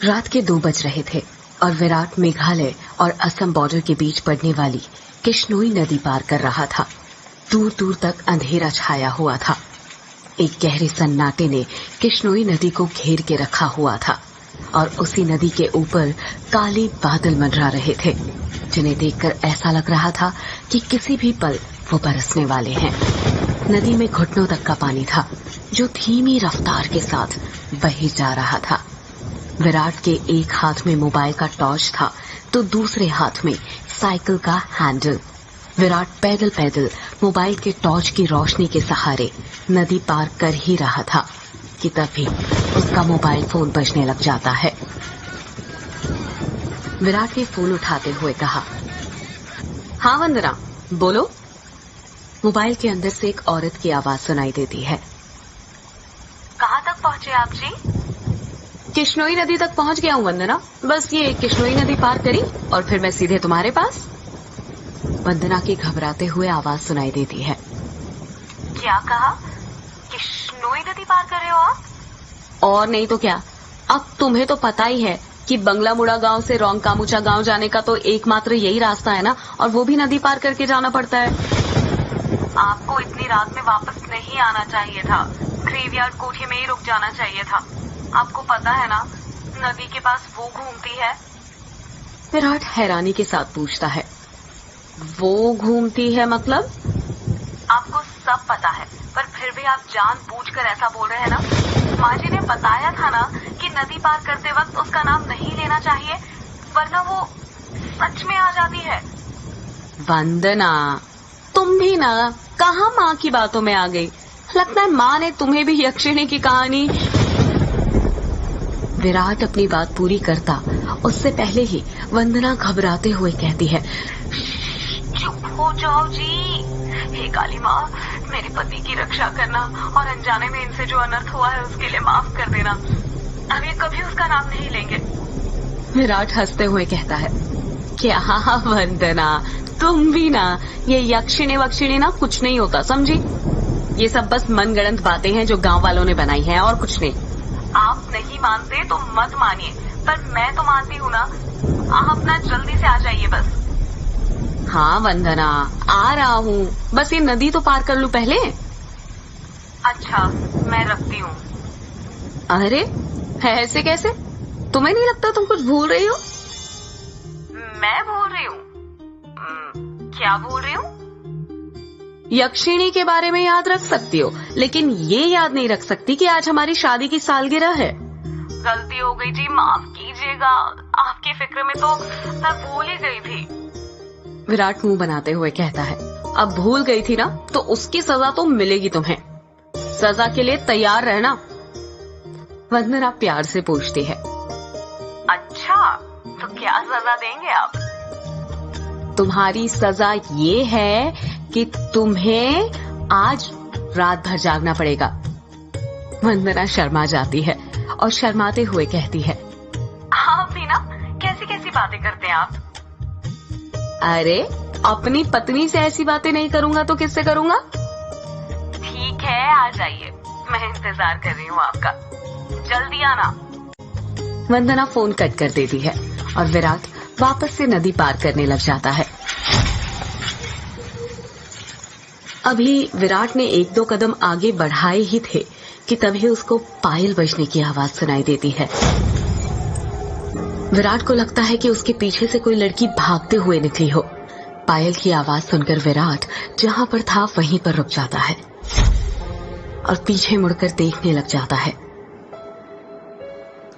रात के 2 बज रहे थे और विराट मेघालय और असम बॉर्डर के बीच पड़ने वाली किश्नोई नदी पार कर रहा था। दूर दूर तक अंधेरा छाया हुआ था। एक गहरे सन्नाटे ने किश्नोई नदी को घेर के रखा हुआ था और उसी नदी के ऊपर काले बादल मंडरा रहे थे, जिन्हें देखकर ऐसा लग रहा था कि किसी भी पल वो बरसने वाले हैं। नदी में घुटनों तक का पानी था, जो धीमी रफ्तार के साथ बह जा रहा था। विराट के एक हाथ में मोबाइल का टॉर्च था तो दूसरे हाथ में साइकिल का हैंडल। विराट पैदल पैदल मोबाइल के टॉर्च की रोशनी के सहारे नदी पार कर ही रहा था कि तभी उसका मोबाइल फोन बजने लग जाता है। विराट ने फोन उठाते हुए कहा, हाँ वंदना, बोलो। मोबाइल के अंदर से एक औरत की आवाज सुनाई देती है। कहाँ तक पहुँचे आप जी? किश्नोई नदी तक पहुँच गया हूँ वंदना, बस ये किश्नोई नदी पार करी और फिर मैं सीधे तुम्हारे पास। वंदना की घबराते हुए आवाज सुनाई देती है। क्या कहा? किश्नोई नदी पार कर रहे हो आप? और नहीं तो क्या, अब तुम्हें तो पता ही है कि बंगला मुड़ा गांव से रोंगकामुचा गांव जाने का तो एकमात्र यही रास्ता है ना, और वो भी नदी पार करके जाना पड़ता है। आपको इतनी रात में वापस नहीं आना चाहिए था, ग्रेवयार्ड कोठी में ही रुक जाना चाहिए था। आपको पता है ना, नदी के पास वो घूमती है। विराट हैरानी के साथ पूछता है, वो घूमती है मतलब? आपको सब पता है, पर फिर भी आप जानबूझकर ऐसा बोल रहे हैं ना। माँ जी ने बताया था ना कि नदी पार करते वक्त उसका नाम नहीं लेना चाहिए, वरना वो सच में आ जाती है। वंदना, तुम भी ना कहाँ माँ की बातों में आ गई। लगता है माँ ने तुम्हें भी यक्षिणी की कहानी। विराट अपनी बात पूरी करता उससे पहले ही वंदना घबराते हुए कहती है, चुप हो जाओ जी। हे काली माँ, मेरे पति की रक्षा करना और अनजाने में इनसे जो अनर्थ हुआ है उसके लिए माफ कर देना। अब ये कभी उसका नाम नहीं लेंगे। विराट हंसते हुए कहता है, क्या वंदना, तुम भी ना, ये यक्षिणी वक्षिणी ना कुछ नहीं होता, समझी? ये सब बस मनगढ़ंत बातें हैं जो गांव वालों ने बनाई हैं और कुछ नहीं। आप नहीं मानते तो मत मानिए, पर मैं तो मानती हूँ ना। आप अपना जल्दी से आ जाइए बस। हाँ वंदना, आ रहा हूँ, बस ये नदी तो पार कर लूं पहले। अच्छा, मैं रखती हूँ। अरे ऐसे कैसे? तुम्हें नहीं लगता तुम कुछ भूल रही हो? मैं भूल रही हूँ? क्या भूल रही हूँ? यक्षिणी के बारे में याद रख सकती हो, लेकिन ये याद नहीं रख सकती कि आज हमारी शादी की सालगिरह है। गलती हो गई जी, माफ कीजिएगा। आपकी फिक्र में तो मैं भूल ही गई थी। विराट मुंह बनाते हुए कहता है, अब भूल गई थी ना तो उसकी सजा तो मिलेगी तुम्हें। सजा के लिए तैयार रहना। वंदना प्यार से पूछती है। अच्छा, तो क्या सजा देंगे आप? तुम्हारी सजा ये है कि तुम्हें आज रात भर जागना पड़ेगा। वंदना शर्मा जाती है और शर्माते हुए कहती है, आप भी ना कैसी कैसी बातें करते हैं आप। अरे अपनी पत्नी से ऐसी बातें नहीं करूंगा तो किससे करूंगा? ठीक है, आ जाइए, मैं इंतजार कर रही हूँ आपका। जल्दी आना। वंदना फोन कट कर देती है और विराट वापस से नदी पार करने लग जाता है। अभी विराट ने 1-2 कदम आगे बढ़ाए ही थे कि तभी उसको पायल बजने की आवाज सुनाई देती है। विराट को लगता है कि उसके पीछे से कोई लड़की भागते हुए निकली हो। पायल की आवाज सुनकर विराट जहां पर था वहीं पर रुक जाता है और पीछे मुड़कर देखने लग जाता है।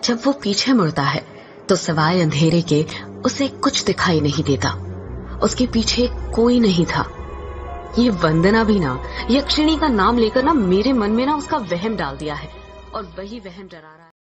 जब वो पीछे मुड़ता है तो सिवाय अंधेरे के उसे कुछ दिखाई नहीं देता। उसके पीछे कोई नहीं था। ये वंदना भी ना यक्षिणी का नाम लेकर ना मेरे मन में ना उसका वहम डाल दिया है, और वही वहम डरा रहा है।